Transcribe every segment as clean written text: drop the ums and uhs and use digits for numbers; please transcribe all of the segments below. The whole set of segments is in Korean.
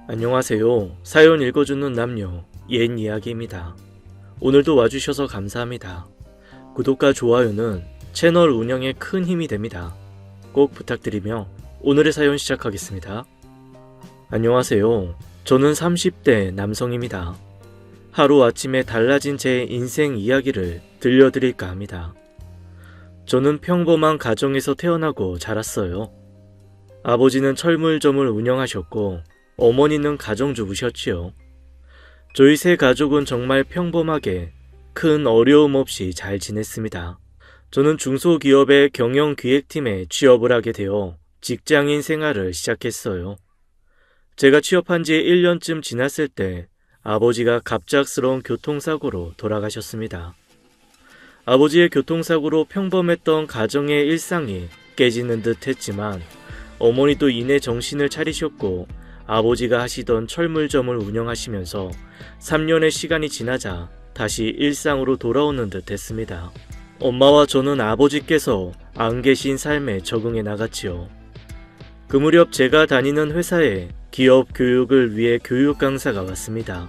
안녕하세요. 사연 읽어주는 남녀, 옛 이야기입니다. 오늘도 와주셔서 감사합니다. 구독과 좋아요는 채널 운영에 큰 힘이 됩니다. 꼭 부탁드리며 오늘의 사연 시작하겠습니다. 안녕하세요. 저는 30대 남성입니다. 하루아침에 달라진 제 인생 이야기를 들려드릴까 합니다. 저는 평범한 가정에서 태어나고 자랐어요. 아버지는 철물점을 운영하셨고 어머니는 가정주부셨지요. 저희 세 가족은 정말 평범하게 큰 어려움 없이 잘 지냈습니다. 저는 중소기업의 경영기획팀에 취업을 하게 되어 직장인 생활을 시작했어요. 제가 취업한 지 1년쯤 지났을 때 아버지가 갑작스러운 교통사고로 돌아가셨습니다. 아버지의 교통사고로 평범했던 가정의 일상이 깨지는 듯 했지만 어머니도 이내 정신을 차리셨고 아버지가 하시던 철물점을 운영하시면서 3년의 시간이 지나자 다시 일상으로 돌아오는 듯 했습니다. 엄마와 저는 아버지께서 안 계신 삶에 적응해 나갔지요. 그 무렵 제가 다니는 회사에 기업 교육을 위해 교육 강사가 왔습니다.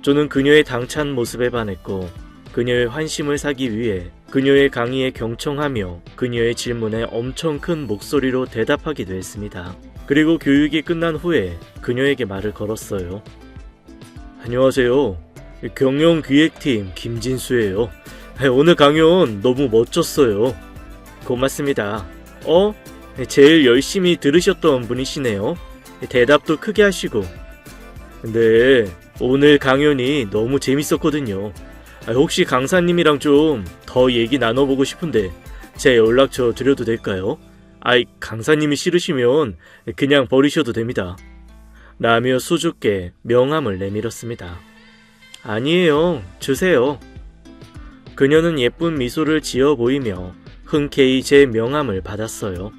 저는 그녀의 당찬 모습에 반했고 그녀의 환심을 사기 위해 그녀의 강의에 경청하며 그녀의 질문에 엄청 큰 목소리로 대답하기도 했습니다. 그리고 교육이 끝난 후에 그녀에게 말을 걸었어요. 안녕하세요. 경영기획팀 김진수예요. 오늘 강연 너무 멋졌어요. 고맙습니다. 제일 열심히 들으셨던 분이시네요. 대답도 크게 하시고. 네, 오늘 강연이 너무 재밌었거든요. 혹시 강사님이랑 좀 더 얘기 나눠보고 싶은데 제 연락처 드려도 될까요? 강사님이 싫으시면 그냥 버리셔도 됩니다. 라며 수줍게 명함을 내밀었습니다. 아니에요, 주세요. 그녀는 예쁜 미소를 지어 보이며 흔쾌히 제 명함을 받았어요.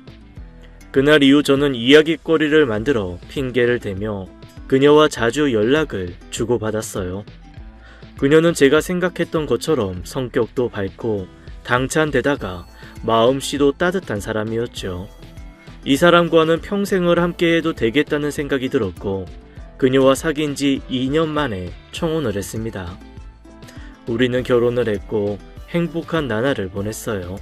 그날 이후 저는 이야깃거리를 만들어 핑계를 대며 그녀와 자주 연락을 주고받았어요. 그녀는 제가 생각했던 것처럼 성격도 밝고 당찬데다가 마음씨도 따뜻한 사람이었죠. 이 사람과는 평생을 함께해도 되겠다는 생각이 들었고 그녀와 사귄 지 2년 만에 청혼을 했습니다. 우리는 결혼을 했고 행복한 나날을 보냈어요.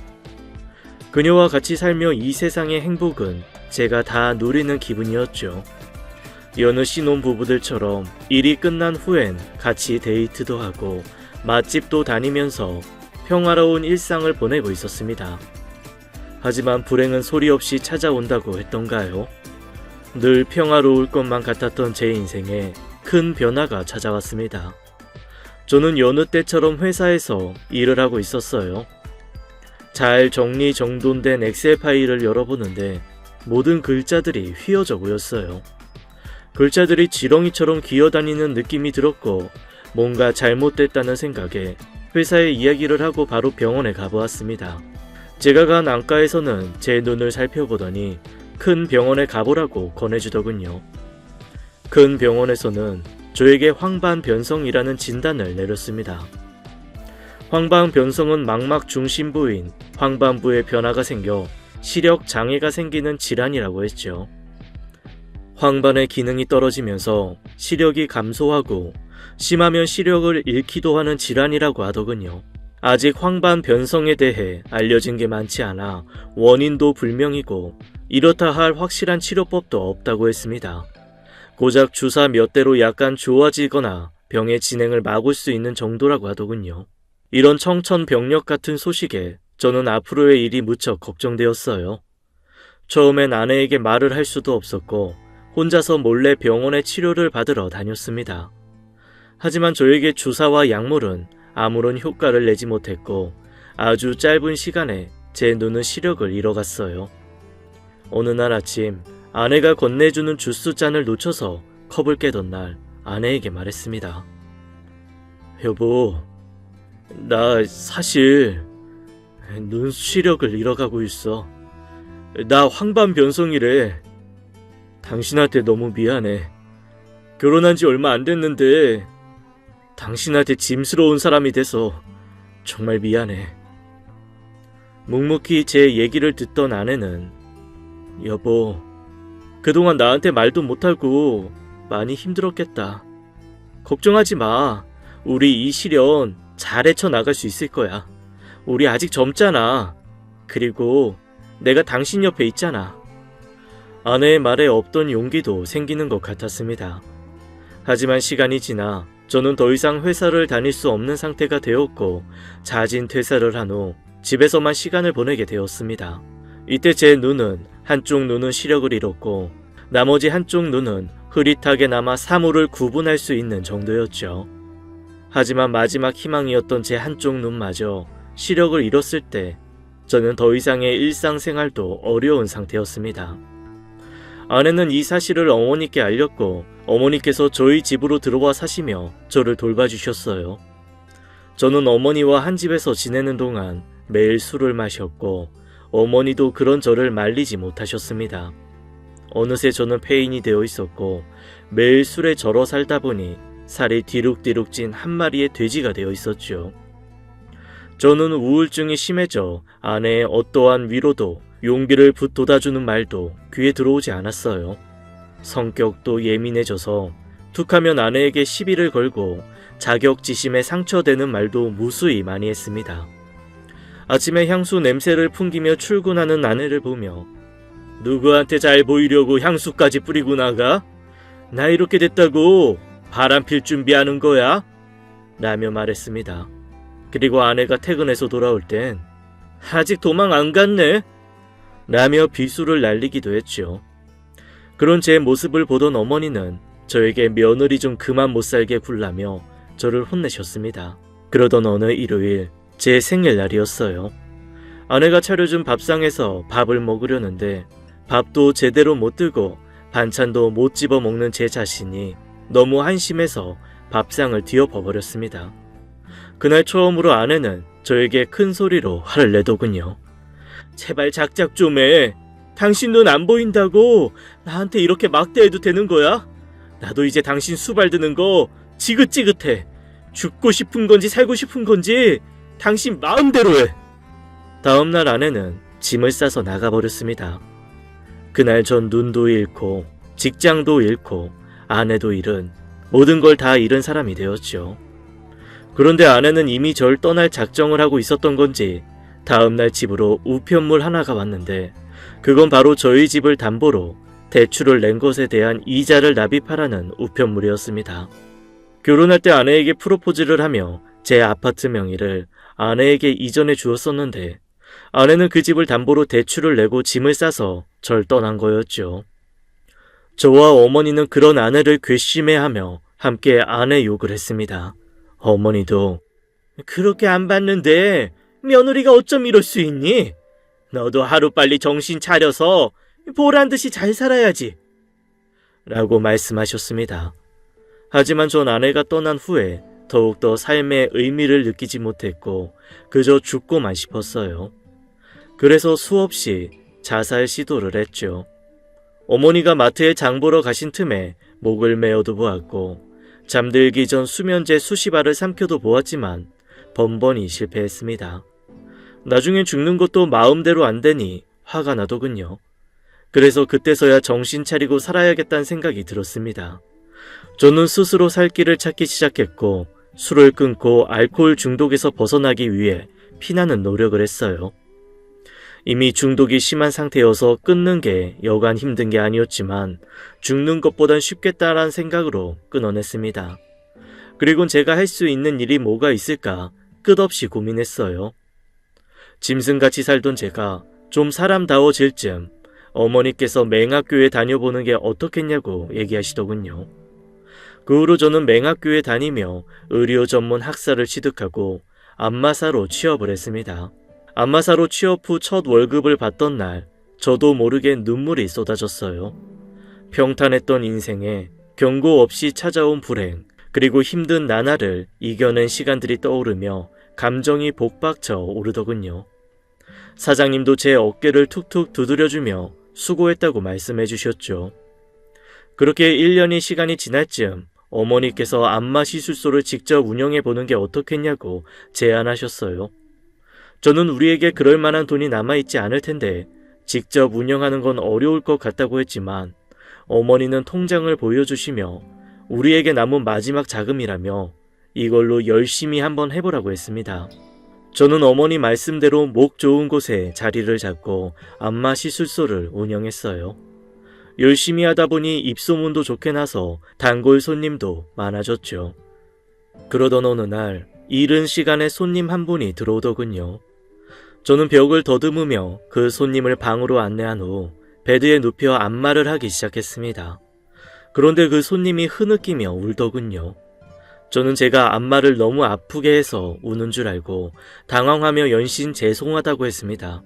그녀와 같이 살며 이 세상의 행복은 제가 다 누리는 기분이었죠. 여느 신혼부부들처럼 일이 끝난 후엔 같이 데이트도 하고 맛집도 다니면서 평화로운 일상을 보내고 있었습니다. 하지만 불행은 소리 없이 찾아온다고 했던가요? 늘 평화로울 것만 같았던 제 인생에 큰 변화가 찾아왔습니다. 저는 여느 때처럼 회사에서 일을 하고 있었어요. 잘 정리정돈된 엑셀 파일을 열어보는데 모든 글자들이 휘어져 보였어요. 글자들이 지렁이처럼 기어다니는 느낌이 들었고 뭔가 잘못됐다는 생각에 회사에 이야기를 하고 바로 병원에 가보았습니다. 제가 간 안과에서는 제 눈을 살펴보더니 큰 병원에 가보라고 권해주더군요. 큰 병원에서는 저에게 황반변성이라는 진단을 내렸습니다. 황반변성은 망막 중심부인 황반부에 변화가 생겨 시력 장애가 생기는 질환이라고 했죠. 황반의 기능이 떨어지면서 시력이 감소하고 심하면 시력을 잃기도 하는 질환이라고 하더군요. 아직 황반변성에 대해 알려진 게 많지 않아 원인도 불명이고 이렇다 할 확실한 치료법도 없다고 했습니다. 고작 주사 몇 대로 약간 좋아지거나 병의 진행을 막을 수 있는 정도라고 하더군요. 이런 청천벽력 같은 소식에 저는 앞으로의 일이 무척 걱정되었어요. 처음엔 아내에게 말을 할 수도 없었고 혼자서 몰래 병원에 치료를 받으러 다녔습니다. 하지만 저에게 주사와 약물은 아무런 효과를 내지 못했고 아주 짧은 시간에 제 눈은 시력을 잃어갔어요. 어느 날 아침 아내가 건네주는 주스 잔을 놓쳐서 컵을 깨던 날 아내에게 말했습니다. 여보, 나 사실 눈 시력을 잃어가고 있어. 나 황반변성이래. 당신한테 너무 미안해. 결혼한 지 얼마 안 됐는데 당신한테 짐스러운 사람이 돼서 정말 미안해. 묵묵히 제 얘기를 듣던 아내는 여보, 그동안 나한테 말도 못하고 많이 힘들었겠다. 걱정하지 마. 우리 이 시련 잘 헤쳐나갈 수 있을 거야. 우리 아직 젊잖아. 그리고 내가 당신 옆에 있잖아. 아내의 말에 없던 용기도 생기는 것 같았습니다. 하지만 시간이 지나 저는 더 이상 회사를 다닐 수 없는 상태가 되었고 자진 퇴사를 한 후 집에서만 시간을 보내게 되었습니다. 이때 제 눈은 한쪽 눈은 시력을 잃었고 나머지 한쪽 눈은 흐릿하게나마 사물을 구분할 수 있는 정도였죠. 하지만 마지막 희망이었던 제 한쪽 눈마저 시력을 잃었을 때 저는 더 이상의 일상생활도 어려운 상태였습니다. 아내는 이 사실을 어머니께 알렸고 어머니께서 저희 집으로 들어와 사시며 저를 돌봐주셨어요. 저는 어머니와 한 집에서 지내는 동안 매일 술을 마셨고 어머니도 그런 저를 말리지 못하셨습니다. 어느새 저는 폐인이 되어 있었고 매일 술에 절어 살다 보니 살이 뒤룩뒤룩 찐 한 마리의 돼지가 되어 있었죠. 저는 우울증이 심해져 아내의 어떠한 위로도 용기를 돋아주는 말도 귀에 들어오지 않았어요. 성격도 예민해져서 툭하면 아내에게 시비를 걸고 자격지심에 상처되는 말도 무수히 많이 했습니다. 아침에 향수 냄새를 풍기며 출근하는 아내를 보며 누구한테 잘 보이려고 향수까지 뿌리고 나가? 나 이렇게 됐다고 바람 필 준비하는 거야? 라며 말했습니다. 그리고 아내가 퇴근해서 돌아올 땐 아직 도망 안 갔네? 라며 비수를 날리기도 했죠. 그런 제 모습을 보던 어머니는 저에게 며느리 좀 그만 못살게 굴라며 저를 혼내셨습니다. 그러던 어느 일요일 제 생일날이었어요. 아내가 차려준 밥상에서 밥을 먹으려는데 밥도 제대로 못 들고 반찬도 못 집어 먹는 제 자신이 너무 한심해서 밥상을 뒤엎어버렸습니다. 그날 처음으로 아내는 저에게 큰 소리로 화를 내더군요. 제발 작작 좀 해. 당신 눈 안 보인다고 나한테 이렇게 막대해도 되는 거야? 나도 이제 당신 수발 드는 거 지긋지긋해. 죽고 싶은 건지 살고 싶은 건지 당신 마음대로 해. 다음날 아내는 짐을 싸서 나가버렸습니다. 그날 전 눈도 잃고 직장도 잃고 아내도 잃은 모든 걸 다 잃은 사람이 되었죠. 그런데 아내는 이미 절 떠날 작정을 하고 있었던 건지 다음날 집으로 우편물 하나가 왔는데 그건 바로 저희 집을 담보로 대출을 낸 것에 대한 이자를 납입하라는 우편물이었습니다. 결혼할 때 아내에게 프로포즈를 하며 제 아파트 명의를 아내에게 이전해 주었었는데 아내는 그 집을 담보로 대출을 내고 짐을 싸서 절 떠난 거였죠. 저와 어머니는 그런 아내를 괘씸해하며 함께 아내 욕을 했습니다. 어머니도 그렇게 안 봤는데 며느리가 어쩜 이럴 수 있니? 너도 하루빨리 정신 차려서 보란듯이 잘 살아야지 라고 말씀하셨습니다. 하지만 전 아내가 떠난 후에 더욱더 삶의 의미를 느끼지 못했고 그저 죽고만 싶었어요. 그래서 수없이 자살 시도를 했죠. 어머니가 마트에 장 보러 가신 틈에 목을 메어도 보았고 잠들기 전 수면제 수십 알을 삼켜도 보았지만 번번이 실패했습니다. 나중엔 죽는 것도 마음대로 안 되니 화가 나더군요. 그래서 그때서야 정신 차리고 살아야겠다는 생각이 들었습니다. 저는 스스로 살 길을 찾기 시작했고 술을 끊고 알코올 중독에서 벗어나기 위해 피나는 노력을 했어요. 이미 중독이 심한 상태여서 끊는 게 여간 힘든 게 아니었지만 죽는 것보단 쉽겠다라는 생각으로 끊어냈습니다. 그리곤 제가 할 수 있는 일이 뭐가 있을까 끝없이 고민했어요. 짐승같이 살던 제가 좀 사람다워질 쯤 어머니께서 맹학교에 다녀보는 게 어떻겠냐고 얘기하시더군요. 그 후로 저는 맹학교에 다니며 의료 전문 학사를 취득하고 안마사로 취업을 했습니다. 안마사로 취업 후 첫 월급을 받던 날 저도 모르게 눈물이 쏟아졌어요. 평탄했던 인생에 경고 없이 찾아온 불행 그리고 힘든 나날을 이겨낸 시간들이 떠오르며 감정이 복박쳐 오르더군요. 사장님도 제 어깨를 툭툭 두드려주며 수고했다고 말씀해 주셨죠. 그렇게 1년의 시간이 지날 즈음 어머니께서 안마 시술소를 직접 운영해 보는 게 어떻겠냐고 제안하셨어요. 저는 우리에게 그럴 만한 돈이 남아있지 않을 텐데 직접 운영하는 건 어려울 것 같다고 했지만 어머니는 통장을 보여주시며 우리에게 남은 마지막 자금이라며 이걸로 열심히 한번 해보라고 했습니다. 저는 어머니 말씀대로 목 좋은 곳에 자리를 잡고 안마 시술소를 운영했어요. 열심히 하다 보니 입소문도 좋게 나서 단골 손님도 많아졌죠. 그러던 어느 날 이른 시간에 손님 한 분이 들어오더군요. 저는 벽을 더듬으며 그 손님을 방으로 안내한 후 베드에 눕혀 안마를 하기 시작했습니다. 그런데 그 손님이 흐느끼며 울더군요. 저는 제가 안마를 너무 아프게 해서 우는 줄 알고 당황하며 연신 죄송하다고 했습니다.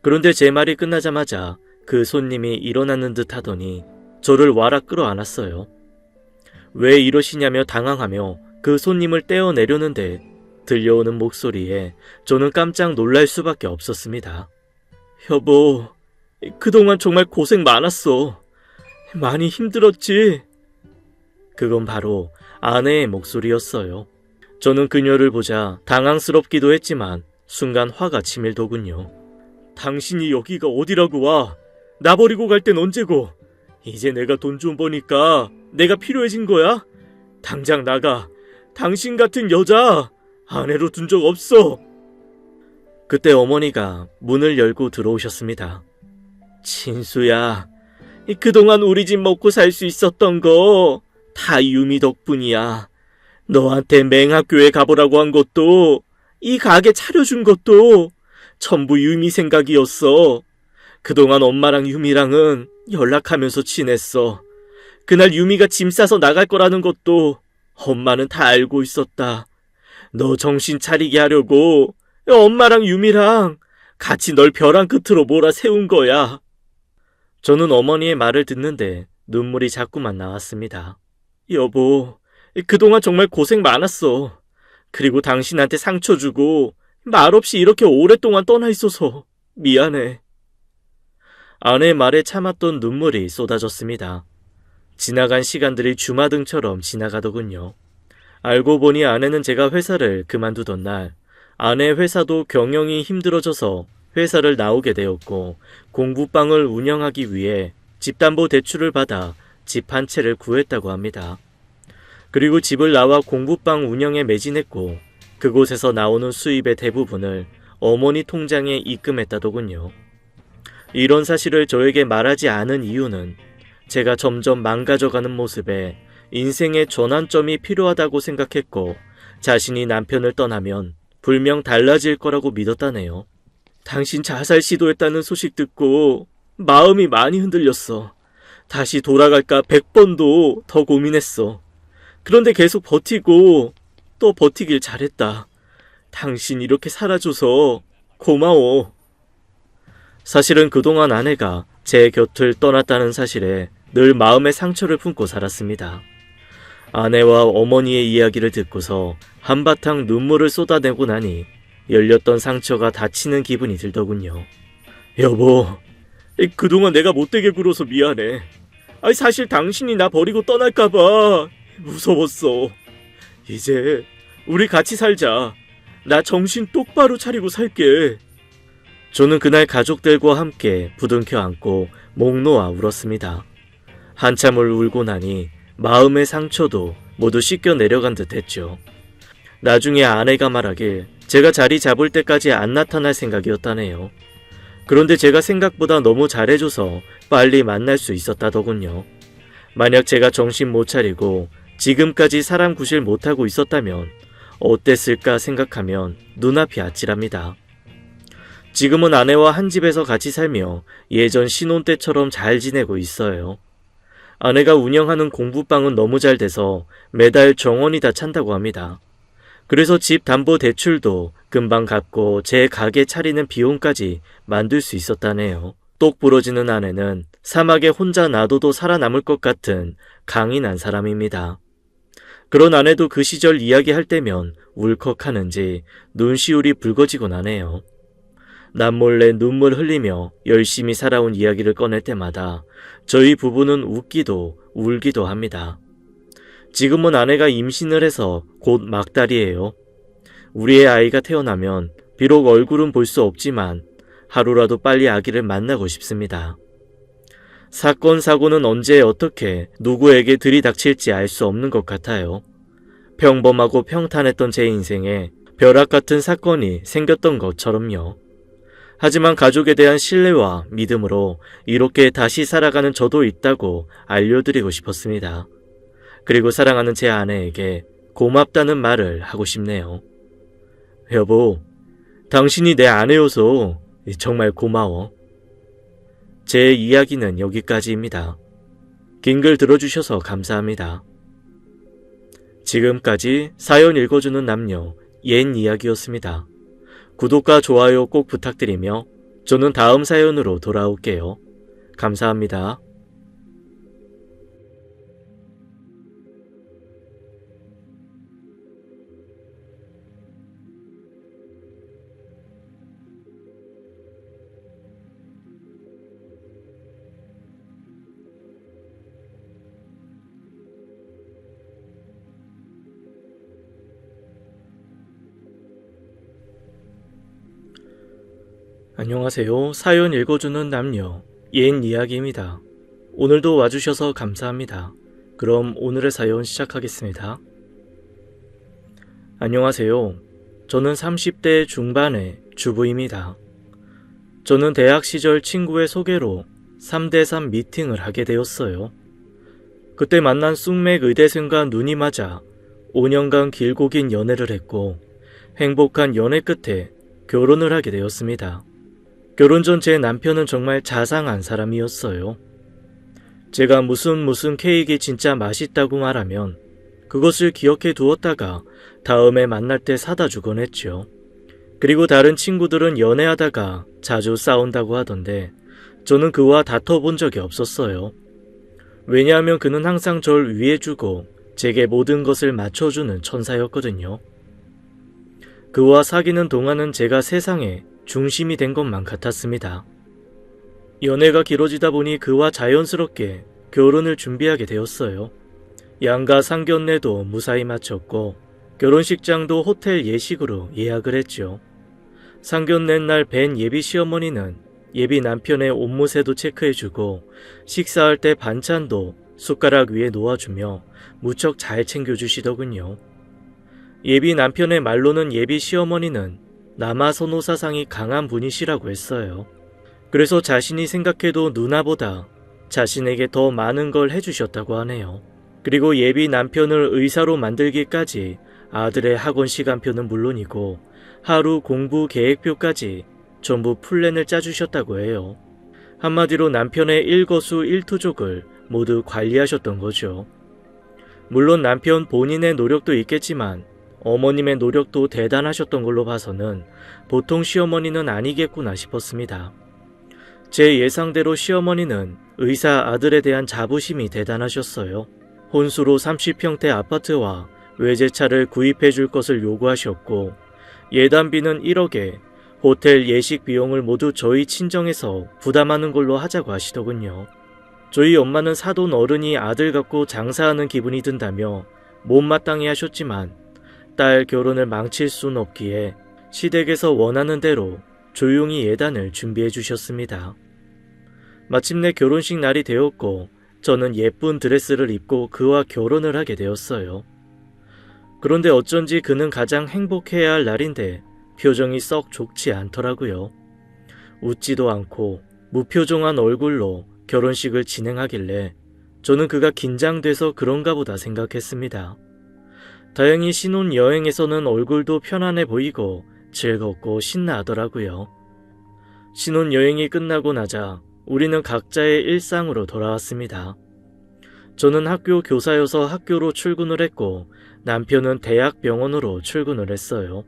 그런데 제 말이 끝나자마자 그 손님이 일어나는 듯 하더니 저를 와라 끌어안았어요. 왜 이러시냐며 당황하며 그 손님을 떼어내려는데 들려오는 목소리에 저는 깜짝 놀랄 수밖에 없었습니다. 여보, 그동안 정말 고생 많았어. 많이 힘들었지? 그건 바로 아내의 목소리였어요. 저는 그녀를 보자 당황스럽기도 했지만 순간 화가 치밀더군요. 당신이 여기가 어디라고 와? 나 버리고 갈 땐 언제고? 이제 내가 돈 좀 버니까 내가 필요해진 거야? 당장 나가. 당신 같은 여자 아내로 둔 적 없어. 그때 어머니가 문을 열고 들어오셨습니다. 진수야, 그동안 우리 집 먹고 살 수 있었던 거 다 유미 덕분이야. 너한테 맹학교에 가보라고 한 것도 이 가게 차려준 것도 전부 유미 생각이었어. 그동안 엄마랑 유미랑은 연락하면서 지냈어. 그날 유미가 짐 싸서 나갈 거라는 것도 엄마는 다 알고 있었다. 너 정신 차리게 하려고 엄마랑 유미랑 같이 널 벼랑 끝으로 몰아세운 거야. 저는 어머니의 말을 듣는데 눈물이 자꾸만 나왔습니다. 여보, 그동안 정말 고생 많았어. 그리고 당신한테 상처 주고 말없이 이렇게 오랫동안 떠나 있어서 미안해. 아내의 말에 참았던 눈물이 쏟아졌습니다. 지나간 시간들이 주마등처럼 지나가더군요. 알고 보니 아내는 제가 회사를 그만두던 날 아내 회사도 경영이 힘들어져서 회사를 나오게 되었고 공부방을 운영하기 위해 집담보대출을 받아 집 한 채를 구했다고 합니다. 그리고 집을 나와 공부방 운영에 매진했고 그곳에서 나오는 수입의 대부분을 어머니 통장에 입금했다더군요. 이런 사실을 저에게 말하지 않은 이유는 제가 점점 망가져가는 모습에 인생의 전환점이 필요하다고 생각했고 자신이 남편을 떠나면 분명 달라질 거라고 믿었다네요. 당신 자살 시도했다는 소식 듣고 마음이 많이 흔들렸어. 다시 돌아갈까 100번도 더 고민했어. 그런데 계속 버티고 또 버티길 잘했다. 당신 이렇게 살아줘서 고마워. 사실은 그동안 아내가 제 곁을 떠났다는 사실에 늘 마음의 상처를 품고 살았습니다. 아내와 어머니의 이야기를 듣고서 한바탕 눈물을 쏟아내고 나니 열렸던 상처가 닫히는 기분이 들더군요. 여보, 그동안 내가 못되게 굴어서 미안해. 사실 당신이 나 버리고 떠날까봐 무서웠어. 이제 우리 같이 살자. 나 정신 똑바로 차리고 살게. 저는 그날 가족들과 함께 부둥켜 안고 목 놓아 울었습니다. 한참을 울고 나니 마음의 상처도 모두 씻겨 내려간 듯 했죠. 나중에 아내가 말하길 제가 자리 잡을 때까지 안 나타날 생각이었다네요. 그런데 제가 생각보다 너무 잘해줘서 빨리 만날 수 있었다더군요. 만약 제가 정신 못 차리고 지금까지 사람 구실 못하고 있었다면 어땠을까 생각하면 눈앞이 아찔합니다. 지금은 아내와 한 집에서 같이 살며 예전 신혼 때처럼 잘 지내고 있어요. 아내가 운영하는 공부방은 너무 잘 돼서 매달 정원이 다 찬다고 합니다. 그래서 집 담보 대출도 금방 갚고 제 가게 차리는 비용까지 만들 수 있었다네요. 똑 부러지는 아내는 사막에 혼자 놔둬도 살아남을 것 같은 강인한 사람입니다. 그런 아내도 그 시절 이야기할 때면 울컥하는지 눈시울이 붉어지곤 하네요. 남몰래 눈물 흘리며 열심히 살아온 이야기를 꺼낼 때마다 저희 부부는 웃기도 울기도 합니다. 지금은 아내가 임신을 해서 곧 막달이에요. 우리의 아이가 태어나면 비록 얼굴은 볼 수 없지만 하루라도 빨리 아기를 만나고 싶습니다. 사건 사고는 언제 어떻게 누구에게 들이닥칠지 알 수 없는 것 같아요. 평범하고 평탄했던 제 인생에 벼락 같은 사건이 생겼던 것처럼요. 하지만 가족에 대한 신뢰와 믿음으로 이렇게 다시 살아가는 저도 있다고 알려드리고 싶었습니다. 그리고 사랑하는 제 아내에게 고맙다는 말을 하고 싶네요. 여보, 당신이 내 아내여서 정말 고마워. 제 이야기는 여기까지입니다. 긴 글 들어주셔서 감사합니다. 지금까지 사연 읽어주는 남녀 옛 이야기였습니다. 구독과 좋아요 꼭 부탁드리며 저는 다음 사연으로 돌아올게요. 감사합니다. 안녕하세요. 사연 읽어주는 남녀 옛 이야기입니다. 오늘도 와주셔서 감사합니다. 그럼 오늘의 사연 시작하겠습니다. 안녕하세요. 저는 30대 중반의 주부입니다. 저는 대학 시절 친구의 소개로 3대3 미팅을 하게 되었어요. 그때 만난 쑥맥 의대생과 눈이 맞아 5년간 길고 긴 연애를 했고 행복한 연애 끝에 결혼을 하게 되었습니다. 결혼 전 제 남편은 정말 자상한 사람이었어요. 제가 무슨 케이크 진짜 맛있다고 말하면 그것을 기억해 두었다가 다음에 만날 때 사다 주곤 했죠. 그리고 다른 친구들은 연애하다가 자주 싸운다고 하던데 저는 그와 다퉈본 적이 없었어요. 왜냐하면 그는 항상 절 위해주고 제게 모든 것을 맞춰주는 천사였거든요. 그와 사귀는 동안은 제가 세상에 중심이 된 것만 같았습니다. 연애가 길어지다 보니 그와 자연스럽게 결혼을 준비하게 되었어요. 양가 상견례도 무사히 마쳤고 결혼식장도 호텔 예식으로 예약을 했죠. 상견례 날 뵌 예비 시어머니는 예비 남편의 옷무새도 체크해주고 식사할 때 반찬도 숟가락 위에 놓아주며 무척 잘 챙겨주시더군요. 예비 남편의 말로는 예비 시어머니는 남아선호 사상이 강한 분이시라고 했어요. 그래서 자신이 생각해도 누나보다 자신에게 더 많은 걸 해주셨다고 하네요. 그리고 예비 남편을 의사로 만들기까지 아들의 학원 시간표는 물론이고 하루 공부 계획표까지 전부 플랜을 짜주셨다고 해요. 한마디로 남편의 일거수일투족을 모두 관리하셨던 거죠. 물론 남편 본인의 노력도 있겠지만 어머님의 노력도 대단하셨던 걸로 봐서는 보통 시어머니는 아니겠구나 싶었습니다. 제 예상대로 시어머니는 의사 아들에 대한 자부심이 대단하셨어요. 혼수로 30평대 아파트와 외제차를 구입해 줄 것을 요구하셨고 예단비는 1억에 호텔 예식 비용을 모두 저희 친정에서 부담하는 걸로 하자고 하시더군요. 저희 엄마는 사돈 어른이 아들 갖고 장사하는 기분이 든다며 못마땅해 하셨지만 딸 결혼을 망칠 순 없기에 시댁에서 원하는 대로 조용히 예단을 준비해 주셨습니다. 마침내 결혼식 날이 되었고 저는 예쁜 드레스를 입고 그와 결혼을 하게 되었어요. 그런데 어쩐지 그는 가장 행복해야 할 날인데 표정이 썩 좋지 않더라고요. 웃지도 않고 무표정한 얼굴로 결혼식을 진행하길래 저는 그가 긴장돼서 그런가 보다 생각했습니다. 다행히 신혼여행에서는 얼굴도 편안해 보이고 즐겁고 신나하더라고요. 신혼여행이 끝나고 나자 우리는 각자의 일상으로 돌아왔습니다. 저는 학교 교사여서 학교로 출근을 했고 남편은 대학 병원으로 출근을 했어요.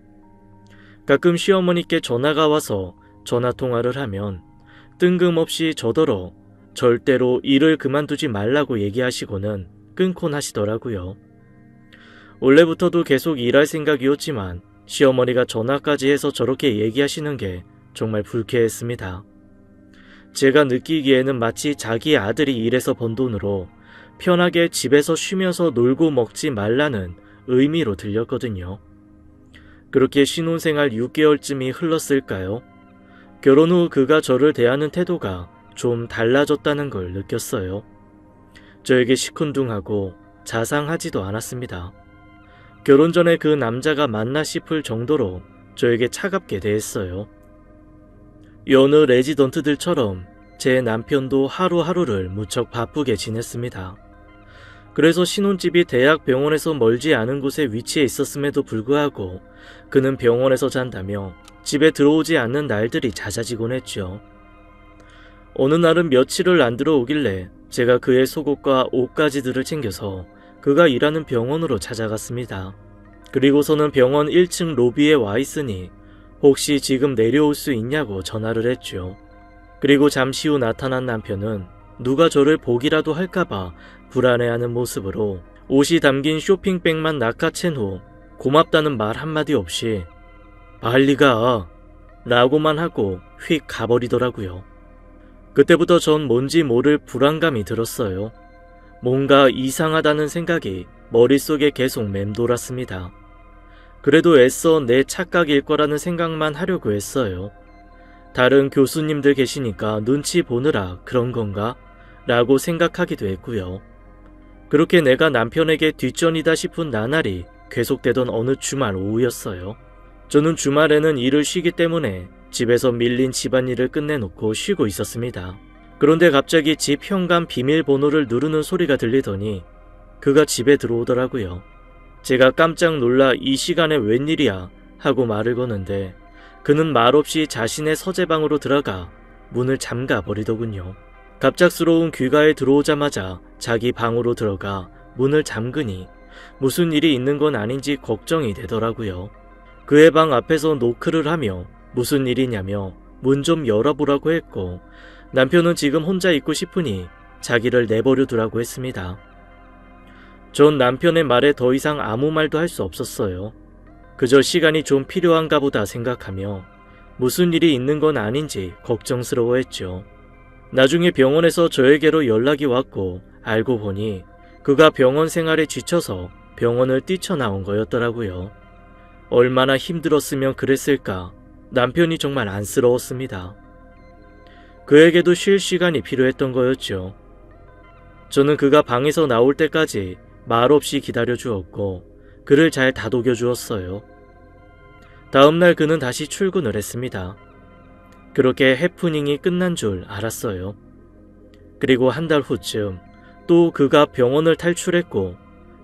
가끔 시어머니께 전화가 와서 전화통화를 하면 뜬금없이 저더러 절대로 일을 그만두지 말라고 얘기하시고는 끊곤 하시더라고요. 원래부터도 계속 일할 생각이었지만 시어머니가 전화까지 해서 저렇게 얘기하시는 게 정말 불쾌했습니다. 제가 느끼기에는 마치 자기 아들이 일해서 번 돈으로 편하게 집에서 쉬면서 놀고 먹지 말라는 의미로 들렸거든요. 그렇게 신혼생활 6개월쯤이 흘렀을까요? 결혼 후 그가 저를 대하는 태도가 좀 달라졌다는 걸 느꼈어요. 저에게 시큰둥하고 자상하지도 않았습니다. 결혼 전에 그 남자가 맞나 싶을 정도로 저에게 차갑게 대했어요. 여느 레지던트들처럼 제 남편도 하루하루를 무척 바쁘게 지냈습니다. 그래서 신혼집이 대학 병원에서 멀지 않은 곳에 위치해 있었음에도 불구하고 그는 병원에서 잔다며 집에 들어오지 않는 날들이 잦아지곤 했죠. 어느 날은 며칠을 안 들어오길래 제가 그의 속옷과 옷가지들을 챙겨서 그가 일하는 병원으로 찾아갔습니다. 그리고서는 병원 1층 로비에 와 있으니 혹시 지금 내려올 수 있냐고 전화를 했죠. 그리고 잠시 후 나타난 남편은 누가 저를 보기라도 할까봐 불안해하는 모습으로 옷이 담긴 쇼핑백만 낚아챈 후 고맙다는 말 한마디 없이 빨리 가 라고만 하고 휙 가버리더라고요. 그때부터 전 뭔지 모를 불안감이 들었어요. 뭔가 이상하다는 생각이 머릿속에 계속 맴돌았습니다. 그래도 애써 내 착각일 거라는 생각만 하려고 했어요. 다른 교수님들 계시니까 눈치 보느라 그런 건가? 라고 생각하기도 했고요. 그렇게 내가 남편에게 뒷전이다 싶은 나날이 계속되던 어느 주말 오후였어요. 저는 주말에는 일을 쉬기 때문에 집에서 밀린 집안일을 끝내놓고 쉬고 있었습니다. 그런데 갑자기 집 현관 비밀번호를 누르는 소리가 들리더니 그가 집에 들어오더라고요. 제가 깜짝 놀라 이 시간에 웬일이야 하고 말을 거는데 그는 말없이 자신의 서재방으로 들어가 문을 잠가 버리더군요. 갑작스러운 귀가에 들어오자마자 자기 방으로 들어가 문을 잠그니 무슨 일이 있는 건 아닌지 걱정이 되더라고요. 그의 방 앞에서 노크를 하며 무슨 일이냐며 문 좀 열어보라고 했고 남편은 지금 혼자 있고 싶으니 자기를 내버려 두라고 했습니다. 전 남편의 말에 더 이상 아무 말도 할 수 없었어요. 그저 시간이 좀 필요한가 보다 생각하며 무슨 일이 있는 건 아닌지 걱정스러워했죠. 나중에 병원에서 저에게로 연락이 왔고 알고 보니 그가 병원 생활에 지쳐서 병원을 뛰쳐나온 거였더라고요. 얼마나 힘들었으면 그랬을까. 남편이 정말 안쓰러웠습니다. 그에게도 쉴 시간이 필요했던 거였죠. 저는 그가 방에서 나올 때까지 말없이 기다려 주었고 그를 잘 다독여 주었어요. 다음날 그는 다시 출근을 했습니다. 그렇게 해프닝이 끝난 줄 알았어요. 그리고 한 달 후쯤 또 그가 병원을 탈출했고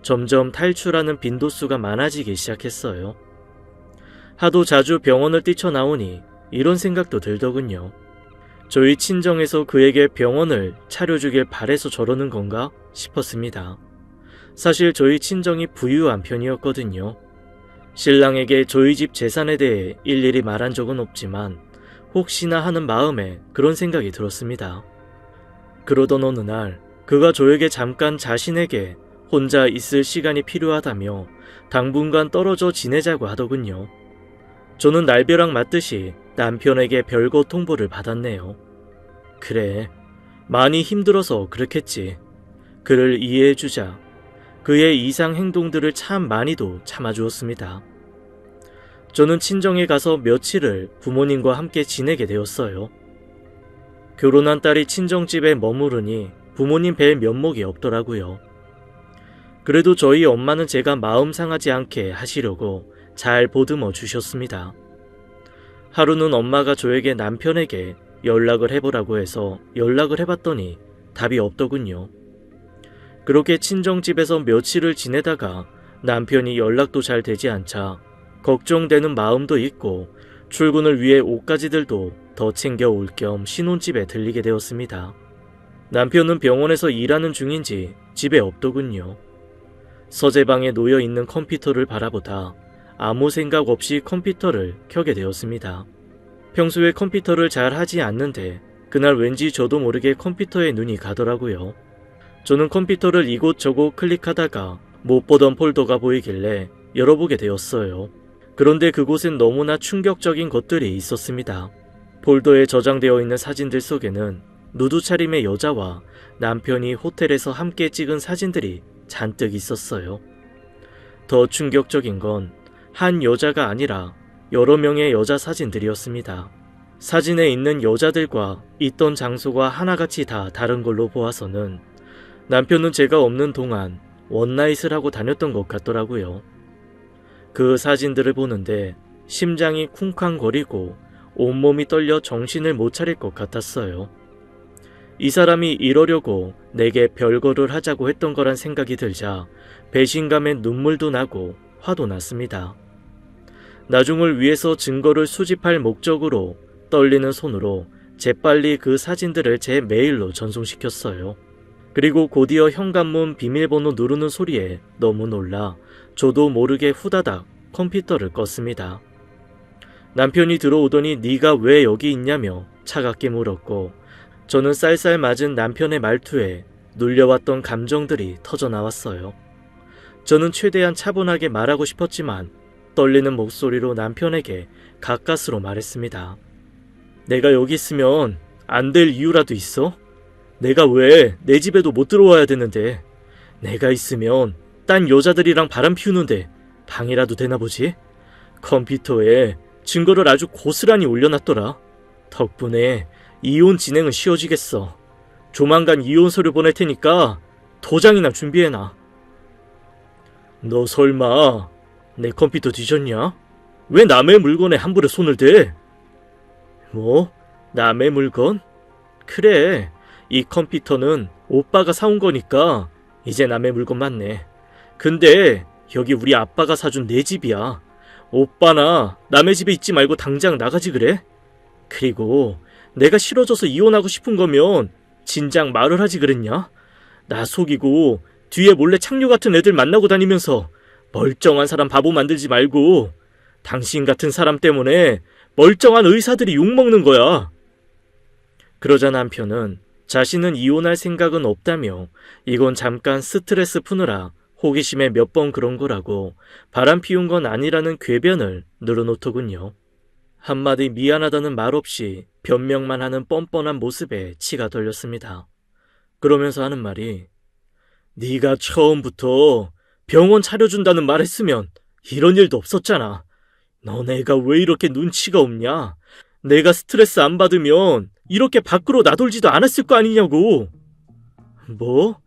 점점 탈출하는 빈도수가 많아지기 시작했어요. 하도 자주 병원을 뛰쳐나오니 이런 생각도 들더군요. 저희 친정에서 그에게 병원을 차려주길 바래서 저러는 건가 싶었습니다. 사실 저희 친정이 부유한 편이었거든요. 신랑에게 저희 집 재산에 대해 일일이 말한 적은 없지만 혹시나 하는 마음에 그런 생각이 들었습니다. 그러던 어느 날 그가 저에게 잠깐 자신에게 혼자 있을 시간이 필요하다며 당분간 떨어져 지내자고 하더군요. 저는 날벼락 맞듯이 남편에게 별거 통보를 받았네요. 그래, 많이 힘들어서 그렇겠지. 그를 이해해주자. 그의 이상 행동들을 참 많이도 참아주었습니다. 저는 친정에 가서 며칠을 부모님과 함께 지내게 되었어요. 결혼한 딸이 친정집에 머무르니 부모님 뵐 면목이 없더라고요. 그래도 저희 엄마는 제가 마음 상하지 않게 하시려고 잘 보듬어 주셨습니다. 하루는 엄마가 저에게 남편에게 연락을 해보라고 해서 연락을 해봤더니 답이 없더군요. 그렇게 친정집에서 며칠을 지내다가 남편이 연락도 잘 되지 않자 걱정되는 마음도 있고 출근을 위해 옷가지들도 더 챙겨올 겸 신혼집에 들리게 되었습니다. 남편은 병원에서 일하는 중인지 집에 없더군요. 서재방에 놓여있는 컴퓨터를 바라보다 아무 생각 없이 컴퓨터를 켜게 되었습니다. 평소에 컴퓨터를 잘 하지 않는데 그날 왠지 저도 모르게 컴퓨터에 눈이 가더라고요. 저는 컴퓨터를 이곳저곳 클릭하다가 못 보던 폴더가 보이길래 열어보게 되었어요. 그런데 그곳엔 너무나 충격적인 것들이 있었습니다. 폴더에 저장되어 있는 사진들 속에는 누드 차림의 여자와 남편이 호텔에서 함께 찍은 사진들이 잔뜩 있었어요. 더 충격적인 건 한 여자가 아니라 여러 명의 여자 사진들이었습니다. 사진에 있는 여자들과 있던 장소가 하나같이 다 다른 걸로 보아서는 남편은 제가 없는 동안 원나잇을 하고 다녔던 것 같더라고요. 그 사진들을 보는데 심장이 쿵쾅거리고 온몸이 떨려 정신을 못 차릴 것 같았어요. 이 사람이 이러려고 내게 별거를 하자고 했던 거란 생각이 들자 배신감에 눈물도 나고 화도 났습니다. 나중을 위해서 증거를 수집할 목적으로 떨리는 손으로 재빨리 그 사진들을 제 메일로 전송시켰어요. 그리고 곧이어 현관문 비밀번호 누르는 소리에 너무 놀라 저도 모르게 후다닥 컴퓨터를 껐습니다. 남편이 들어오더니 네가 왜 여기 있냐며 차갑게 물었고 저는 쌀쌀 맞은 남편의 말투에 눌려왔던 감정들이 터져나왔어요. 저는 최대한 차분하게 말하고 싶었지만 떨리는 목소리로 남편에게 가까스로 말했습니다. 내가 여기 있으면 안 될 이유라도 있어? 내가 왜 내 집에도 못 들어와야 되는데 내가 있으면 딴 여자들이랑 바람 피우는데 방해라도 되나 보지? 컴퓨터에 증거를 아주 고스란히 올려놨더라. 덕분에 이혼 진행은 쉬워지겠어. 조만간 이혼서류 보낼 테니까 도장이나 준비해놔. 너 설마 내 컴퓨터 뒤졌냐? 왜 남의 물건에 함부로 손을 대? 뭐? 남의 물건? 그래, 이 컴퓨터는 오빠가 사온 거니까 이제 남의 물건 맞네. 근데 여기 우리 아빠가 사준 내 집이야. 오빠나 남의 집에 있지 말고 당장 나가지 그래? 그리고 내가 싫어져서 이혼하고 싶은 거면 진작 말을 하지 그랬냐? 나 속이고 뒤에 몰래 창녀 같은 애들 만나고 다니면서 멀쩡한 사람 바보 만들지 말고 당신 같은 사람 때문에 멀쩡한 의사들이 욕먹는 거야. 그러자 남편은 자신은 이혼할 생각은 없다며 이건 잠깐 스트레스 푸느라 호기심에 몇 번 그런 거라고 바람 피운 건 아니라는 궤변을 늘어놓더군요. 한마디 미안하다는 말 없이 변명만 하는 뻔뻔한 모습에 치가 떨렸습니다. 그러면서 하는 말이 네가 처음부터 병원 차려준다는 말 했으면 이런 일도 없었잖아. 너네가 왜 이렇게 눈치가 없냐? 내가 스트레스 안 받으면 이렇게 밖으로 나돌지도 않았을 거 아니냐고. 뭐?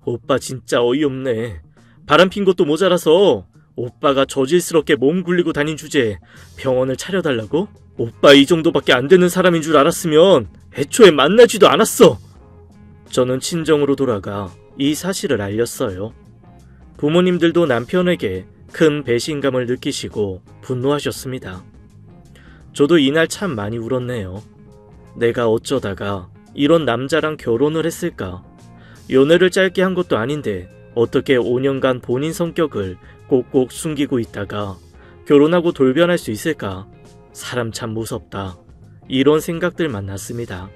오빠 진짜 어이없네. 바람핀 것도 모자라서 오빠가 저질스럽게 몸 굴리고 다닌 주제에 병원을 차려달라고? 오빠 이 정도밖에 안 되는 사람인 줄 알았으면 애초에 만나지도 않았어. 저는 친정으로 돌아가 이 사실을 알렸어요. 부모님들도 남편에게 큰 배신감을 느끼시고 분노하셨습니다. 저도 이날 참 많이 울었네요. 내가 어쩌다가 이런 남자랑 결혼을 했을까? 연애를 짧게 한 것도 아닌데 어떻게 5년간 본인 성격을 꼭꼭 숨기고 있다가 결혼하고 돌변할 수 있을까? 사람 참 무섭다. 이런 생각들만 났습니다.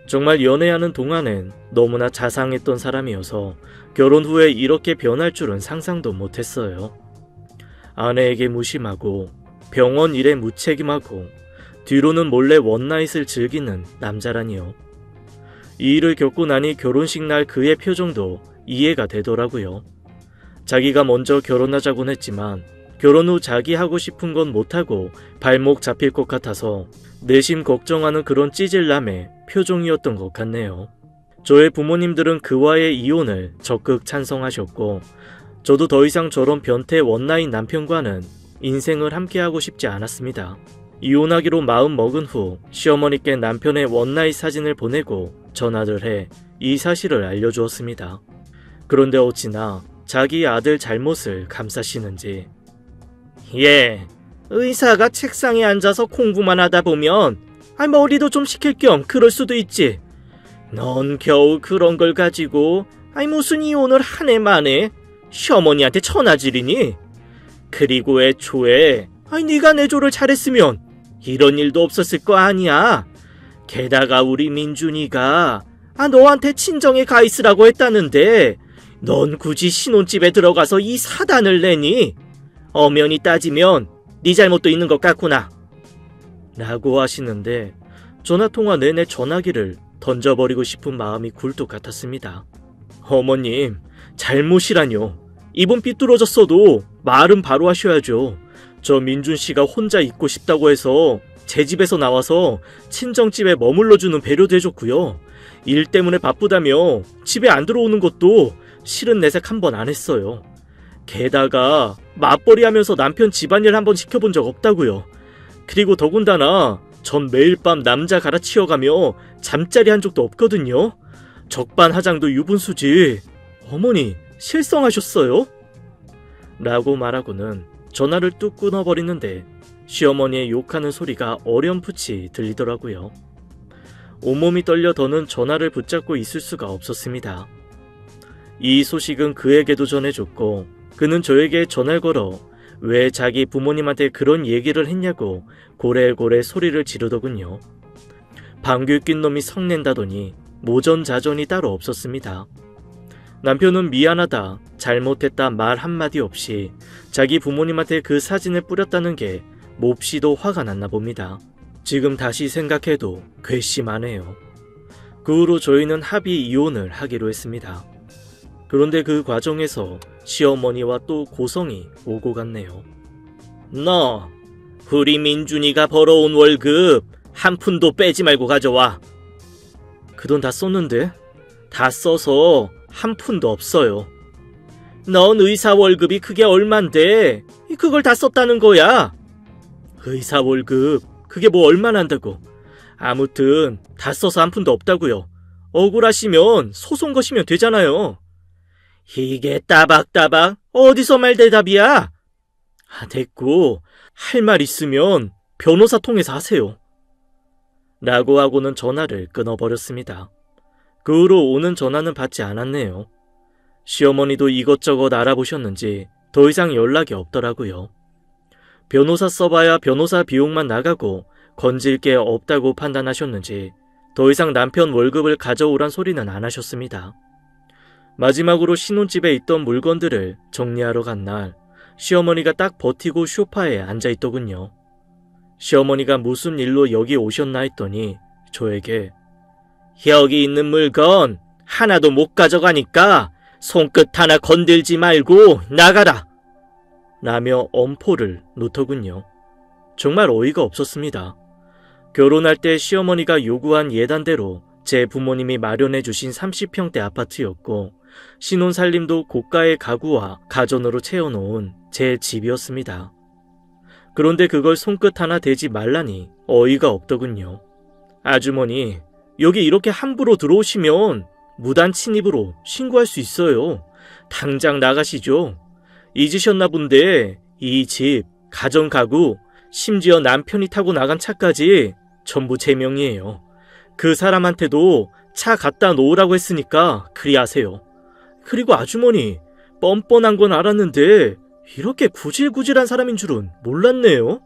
정말 연애하는 동안엔 너무나 자상했던 사람이어서 결혼 후에 이렇게 변할 줄은 상상도 못했어요. 아내에게 무심하고 병원 일에 무책임하고 뒤로는 몰래 원나잇을 즐기는 남자라니요. 이 일을 겪고 나니 결혼식 날 그의 표정도 이해가 되더라고요. 자기가 먼저 결혼하자곤 했지만 결혼 후 자기 하고 싶은 건 못하고 발목 잡힐 것 같아서 내심 걱정하는 그런 찌질남의 표정이었던 것 같네요. 저의 부모님들은 그와의 이혼을 적극 찬성하셨고 저도 더 이상 저런 변태 원나잇 남편과는 인생을 함께하고 싶지 않았습니다. 이혼하기로 마음 먹은 후 시어머니께 남편의 원나잇 사진을 보내고 전화를 해 이 사실을 알려주었습니다. 그런데 어찌나 자기 아들 잘못을 감싸시는지. 예, 의사가 책상에 앉아서 공부만 하다 보면 머리도 좀 식힐 겸 그럴 수도 있지. 넌 겨우 그런 걸 가지고 무슨 이혼을 한 해 만에 시어머니한테 천하질이니? 그리고 애초에 네가 내조를 잘했으면 이런 일도 없었을 거 아니야. 게다가 우리 민준이가 너한테 친정에 가 있으라고 했다는데 넌 굳이 신혼집에 들어가서 이 사단을 내니? 엄연히 따지면 네 잘못도 있는 것 같구나. 라고 하시는데 전화통화 내내 전화기를 던져버리고 싶은 마음이 굴뚝 같았습니다. 어머님, 잘못이라뇨. 입은 삐뚤어졌어도 말은 바로 하셔야죠. 저 민준씨가 혼자 있고 싶다고 해서 제 집에서 나와서 친정집에 머물러주는 배려도 해줬고요. 일 때문에 바쁘다며 집에 안 들어오는 것도 싫은 내색 한 번 안 했어요. 게다가 맞벌이 하면서 남편 집안일 한 번 시켜본 적 없다고요. 그리고 더군다나 전 매일 밤 남자 갈아치워가며 잠자리 한 적도 없거든요. 적반하장도 유분수지. 어머니 실성하셨어요? 라고 말하고는 전화를 뚝 끊어버리는데 시어머니의 욕하는 소리가 어렴풋이 들리더라고요. 온몸이 떨려 더는 전화를 붙잡고 있을 수가 없었습니다. 이 소식은 그에게도 전해줬고 그는 저에게 전화를 걸어 왜 자기 부모님한테 그런 얘기를 했냐고 고래고래 소리를 지르더군요. 방귀 낀 놈이 성낸다더니 모전자전이 따로 없었습니다. 남편은 미안하다, 잘못했다 말 한마디 없이 자기 부모님한테 그 사진을 뿌렸다는 게 몹시도 화가 났나 봅니다. 지금 다시 생각해도 괘씸하네요. 그 후로 저희는 합의 이혼을 하기로 했습니다. 그런데 그 과정에서 시어머니와 또 고성이 오고 갔네요. 너, 우리 민준이가 벌어온 월급 한 푼도 빼지 말고 가져와. 그 돈 다 썼는데? 다 써서 한 푼도 없어요. 넌 의사 월급이 그게 얼만데 그걸 다 썼다는 거야. 의사 월급 그게 뭐 얼마나 한다고. 아무튼 다 써서 한 푼도 없다고요. 억울하시면 소송 거시면 되잖아요. 이게 따박따박 어디서 말 대답이야? 됐고 할 말 있으면 변호사 통해서 하세요. 라고 하고는 전화를 끊어버렸습니다. 그 후로 오는 전화는 받지 않았네요. 시어머니도 이것저것 알아보셨는지 더 이상 연락이 없더라고요. 변호사 써봐야 변호사 비용만 나가고 건질 게 없다고 판단하셨는지 더 이상 남편 월급을 가져오란 소리는 안 하셨습니다. 마지막으로 신혼집에 있던 물건들을 정리하러 간 날 시어머니가 딱 버티고 소파에 앉아있더군요. 시어머니가 무슨 일로 여기 오셨나 했더니 저에게 여기 있는 물건 하나도 못 가져가니까 손끝 하나 건들지 말고 나가라! 라며 엄포를 놓더군요. 정말 어이가 없었습니다. 결혼할 때 시어머니가 요구한 예단대로 제 부모님이 마련해 주신 30평대 아파트였고 신혼살림도 고가의 가구와 가전으로 채워놓은 제 집이었습니다. 그런데 그걸 손끝 하나 대지 말라니 어이가 없더군요. 아주머니, 여기 이렇게 함부로 들어오시면 무단 침입으로 신고할 수 있어요. 당장 나가시죠. 잊으셨나 본데 이 집, 가전 가구, 심지어 남편이 타고 나간 차까지 전부 제 명의예요. 그 사람한테도 차 갖다 놓으라고 했으니까 그리 하세요. 그리고 아주머니, 뻔뻔한 건 알았는데 이렇게 구질구질한 사람인 줄은 몰랐네요.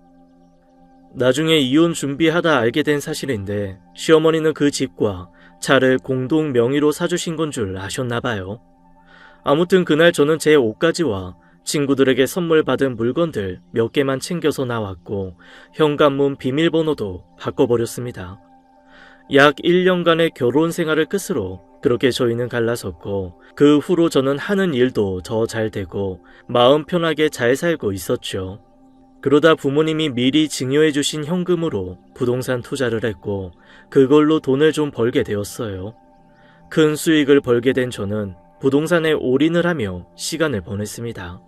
나중에 이혼 준비하다 알게 된 사실인데 시어머니는 그 집과 차를 공동 명의로 사주신 건 줄 아셨나 봐요. 아무튼 그날 저는 제 옷가지와 친구들에게 선물 받은 물건들 몇 개만 챙겨서 나왔고 현관문 비밀번호도 바꿔버렸습니다. 약 1년간의 결혼 생활을 끝으로 그렇게 저희는 갈라섰고 그 후로 저는 하는 일도 더 잘 되고 마음 편하게 잘 살고 있었죠. 그러다 부모님이 미리 증여해 주신 현금으로 부동산 투자를 했고 그걸로 돈을 좀 벌게 되었어요. 큰 수익을 벌게 된 저는 부동산에 올인을 하며 시간을 보냈습니다.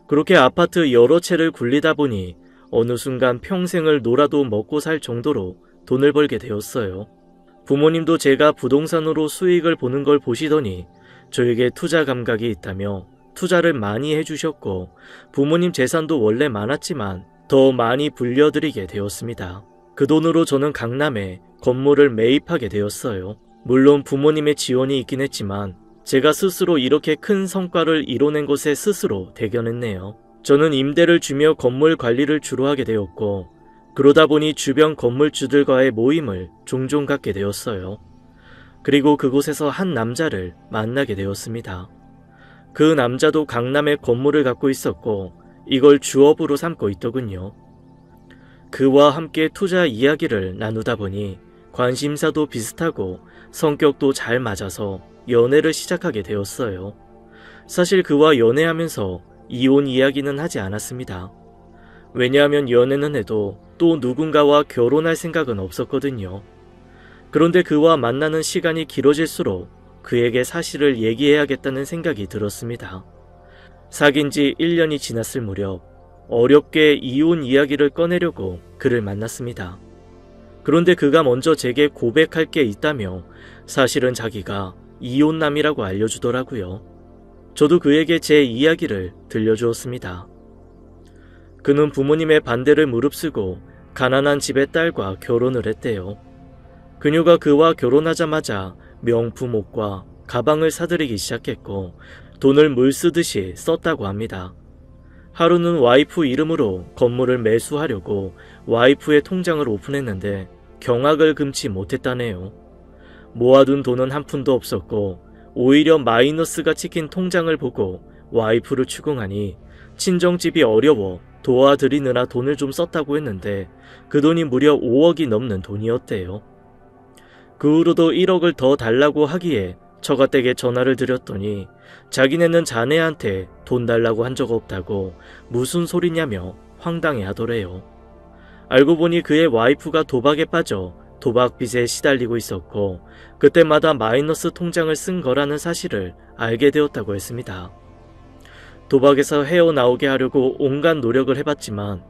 그렇게 아파트 여러 채를 굴리다 보니 어느 순간 평생을 놀아도 먹고 살 정도로 돈을 벌게 되었어요. 부모님도 제가 부동산으로 수익을 보는 걸 보시더니 저에게 투자 감각이 있다며 투자를 많이 해주셨고 부모님 재산도 원래 많았지만 더 많이 불려드리게 되었습니다. 그 돈으로 저는 강남에 건물을 매입하게 되었어요. 물론 부모님의 지원이 있긴 했지만 제가 스스로 이렇게 큰 성과를 이뤄낸 것에 스스로 대견했네요. 저는 임대를 주며 건물 관리를 주로 하게 되었고 그러다 보니 주변 건물주들과의 모임을 종종 갖게 되었어요. 그리고 그곳에서 한 남자를 만나게 되었습니다. 그 남자도 강남에 건물을 갖고 있었고 이걸 주업으로 삼고 있더군요. 그와 함께 투자 이야기를 나누다 보니 관심사도 비슷하고 성격도 잘 맞아서 연애를 시작하게 되었어요. 사실 그와 연애하면서 이혼 이야기는 하지 않았습니다. 왜냐하면 연애는 해도 또 누군가와 결혼할 생각은 없었거든요. 그런데 그와 만나는 시간이 길어질수록 그에게 사실을 얘기해야겠다는 생각이 들었습니다. 사귄 지 1년이 지났을 무렵 어렵게 이혼 이야기를 꺼내려고 그를 만났습니다. 그런데 그가 먼저 제게 고백할 게 있다며 사실은 자기가 이혼남이라고 알려주더라고요. 저도 그에게 제 이야기를 들려주었습니다. 그는 부모님의 반대를 무릅쓰고 가난한 집의 딸과 결혼을 했대요. 그녀가 그와 결혼하자마자 명품 옷과 가방을 사들이기 시작했고 돈을 물 쓰듯이 썼다고 합니다. 하루는 와이프 이름으로 건물을 매수하려고 와이프의 통장을 오픈했는데 경악을 금치 못했다네요. 모아둔 돈은 한 푼도 없었고 오히려 마이너스가 찍힌 통장을 보고 와이프를 추궁하니 친정집이 어려워 도와드리느라 돈을 좀 썼다고 했는데 그 돈이 무려 5억이 넘는 돈이었대요. 그 후로도 1억을 더 달라고 하기에 처가댁에 전화를 드렸더니 자기네는 자네한테 돈 달라고 한 적 없다고 무슨 소리냐며 황당해 하더래요. 알고 보니 그의 와이프가 도박에 빠져 도박 빚에 시달리고 있었고 그때마다 마이너스 통장을 쓴 거라는 사실을 알게 되었다고 했습니다. 도박에서 헤어나오게 하려고 온갖 노력을 해봤지만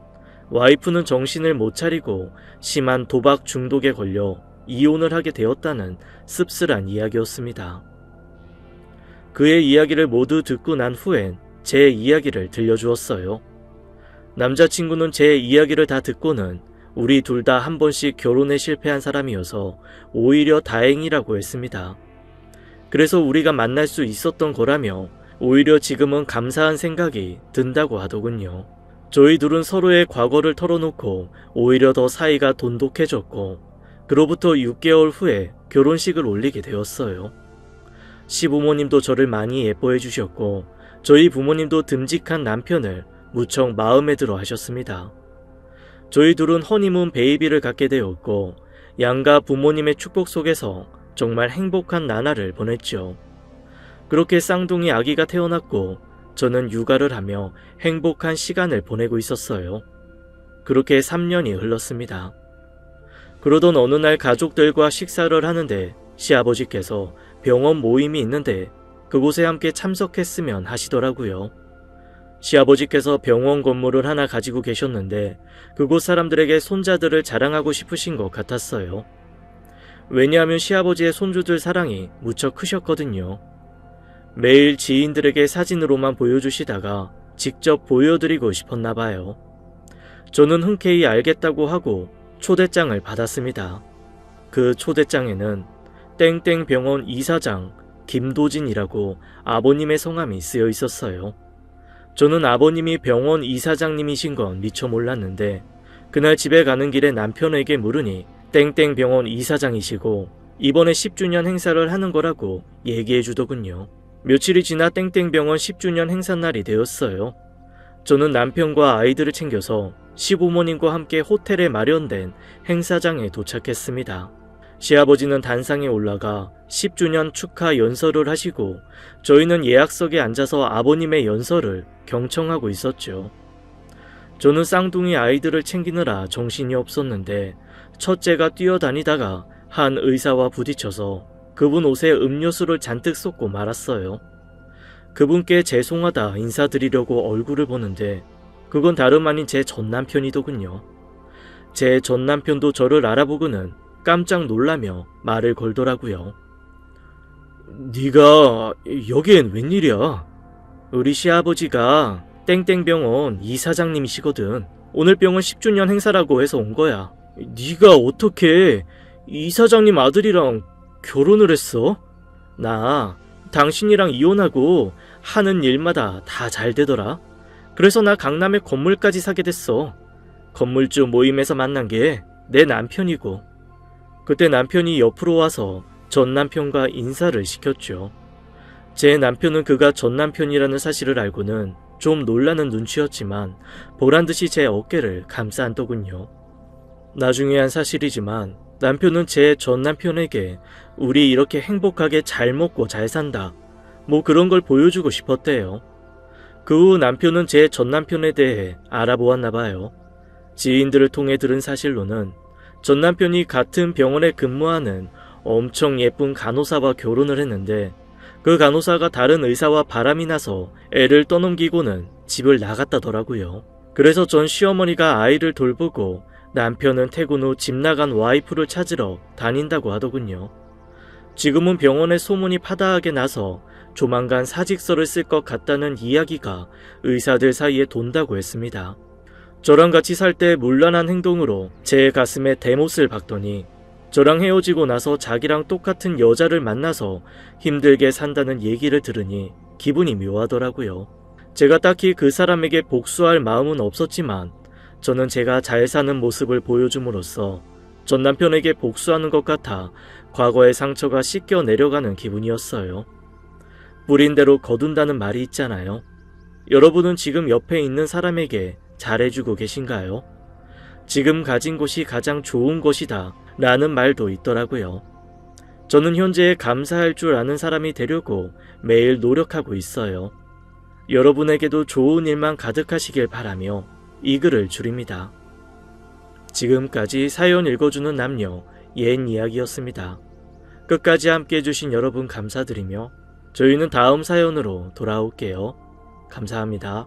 와이프는 정신을 못 차리고 심한 도박 중독에 걸려 이혼을 하게 되었다는 씁쓸한 이야기였습니다. 그의 이야기를 모두 듣고 난 후엔 제 이야기를 들려주었어요. 남자친구는 제 이야기를 다 듣고는 우리 둘 다 한 번씩 결혼에 실패한 사람이어서 오히려 다행이라고 했습니다. 그래서 우리가 만날 수 있었던 거라며 오히려 지금은 감사한 생각이 든다고 하더군요. 저희 둘은 서로의 과거를 털어놓고 오히려 더 사이가 돈독해졌고 그로부터 6개월 후에 결혼식을 올리게 되었어요. 시부모님도 저를 많이 예뻐해 주셨고 저희 부모님도 듬직한 남편을 무척 마음에 들어 하셨습니다. 저희 둘은 허니문 베이비를 갖게 되었고 양가 부모님의 축복 속에서 정말 행복한 나날을 보냈죠. 그렇게 쌍둥이 아기가 태어났고 저는 육아를 하며 행복한 시간을 보내고 있었어요. 그렇게 3년이 흘렀습니다. 그러던 어느 날 가족들과 식사를 하는데 시아버지께서 병원 모임이 있는데 그곳에 함께 참석했으면 하시더라고요. 시아버지께서 병원 건물을 하나 가지고 계셨는데 그곳 사람들에게 손자들을 자랑하고 싶으신 것 같았어요. 왜냐하면 시아버지의 손주들 사랑이 무척 크셨거든요. 매일 지인들에게 사진으로만 보여주시다가 직접 보여드리고 싶었나 봐요. 저는 흔쾌히 알겠다고 하고 초대장을 받았습니다. 그 초대장에는 땡땡병원 이사장 김도진이라고 아버님의 성함이 쓰여 있었어요. 저는 아버님이 병원 이사장님이신 건 미처 몰랐는데 그날 집에 가는 길에 남편에게 물으니 땡땡병원 이사장이시고 이번에 10주년 행사를 하는 거라고 얘기해 주더군요. 며칠이 지나 땡땡병원 10주년 행사날이 되었어요. 저는 남편과 아이들을 챙겨서 시부모님과 함께 호텔에 마련된 행사장에 도착했습니다. 시아버지는 단상에 올라가 10주년 축하 연설을 하시고 저희는 예약석에 앉아서 아버님의 연설을 경청하고 있었죠. 저는 쌍둥이 아이들을 챙기느라 정신이 없었는데 첫째가 뛰어다니다가 한 의사와 부딪혀서 그분 옷에 음료수를 잔뜩 쏟고 말았어요. 그분께 죄송하다 인사드리려고 얼굴을 보는데 그건 다름 아닌 제 전남편이더군요. 제 전남편도 저를 알아보고는 깜짝 놀라며 말을 걸더라고요. 네가 여기엔 웬일이야? 우리 시아버지가 땡땡병원 이사장님이시거든. 오늘 병원 10주년 행사라고 해서 온 거야. 네가 어떻게 이사장님 아들이랑 결혼을 했어? 나 당신이랑 이혼하고 하는 일마다 다 잘 되더라. 그래서 나 강남에 건물까지 사게 됐어. 건물주 모임에서 만난 게 내 남편이고 그때 남편이 옆으로 와서 전 남편과 인사를 시켰죠. 제 남편은 그가 전 남편이라는 사실을 알고는 좀 놀라는 눈치였지만 보란듯이 제 어깨를 감싸 안더군요. 나중에 한 사실이지만 남편은 제 전 남편에게 우리 이렇게 행복하게 잘 먹고 잘 산다 뭐 그런 걸 보여주고 싶었대요. 그 후 남편은 제 전 남편에 대해 알아보았나 봐요. 지인들을 통해 들은 사실로는 전 남편이 같은 병원에 근무하는 엄청 예쁜 간호사와 결혼을 했는데 그 간호사가 다른 의사와 바람이 나서 애를 떠넘기고는 집을 나갔다더라고요. 그래서 전 시어머니가 아이를 돌보고 남편은 퇴근 후 집 나간 와이프를 찾으러 다닌다고 하더군요. 지금은 병원에 소문이 파다하게 나서 조만간 사직서를 쓸 것 같다는 이야기가 의사들 사이에 돈다고 했습니다. 저랑 같이 살 때 문란한 행동으로 제 가슴에 대못을 박더니 저랑 헤어지고 나서 자기랑 똑같은 여자를 만나서 힘들게 산다는 얘기를 들으니 기분이 묘하더라고요. 제가 딱히 그 사람에게 복수할 마음은 없었지만 저는 제가 잘 사는 모습을 보여줌으로써 전 남편에게 복수하는 것 같아 과거의 상처가 씻겨 내려가는 기분이었어요. 뿌린 대로 거둔다는 말이 있잖아요. 여러분은 지금 옆에 있는 사람에게 잘해주고 계신가요? 지금 가진 곳이 가장 좋은 것이다 라는 말도 있더라고요. 저는 현재에 감사할 줄 아는 사람이 되려고 매일 노력하고 있어요. 여러분에게도 좋은 일만 가득하시길 바라며 이 글을 줄입니다. 지금까지 사연 읽어주는 남녀 옛 이야기였습니다. 끝까지 함께 해주신 여러분 감사드리며 저희는 다음 사연으로 돌아올게요. 감사합니다.